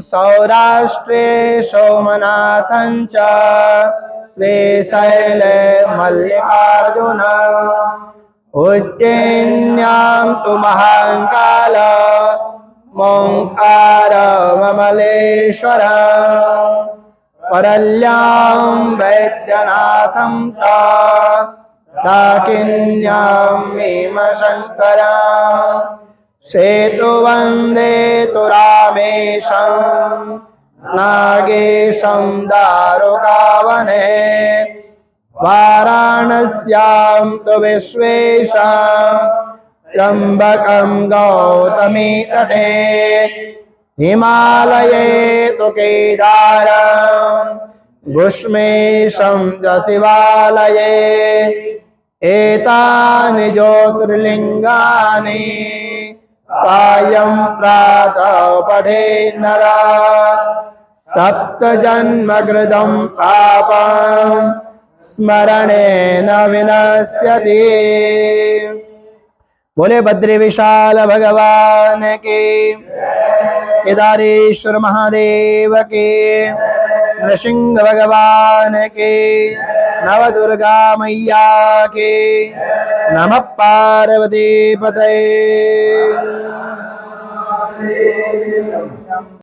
सौराष्ट्रे सोमनाथं च श्रीशैले मल्लिकार्जुन उज्जैन्यां तु महाकाल ओंकारममलेश्वर परल्यां वैद्यनाथं च डाकिन्यां भीमशङ्करा सेतुवन्दे तु रामेशं नागेशं दारुकावने वाराणस्यां तु विश्वेशं त्र्यम्बकं गौतमी तटे हिमालये तु केदारं घुष्मेशं च शिवालये एतानि ज्योतिर्लिङ्गानि सायं प्रातः पठे नरः सप्तजन्मकृतं पापं स्मरणेन विनश्यति। बोले बद्री विशाल भगवान के, केदारेश्वर महादेव के, नृसिंह भगवान के, नवदुर्गा मैया के, नमः पार्वती पतये।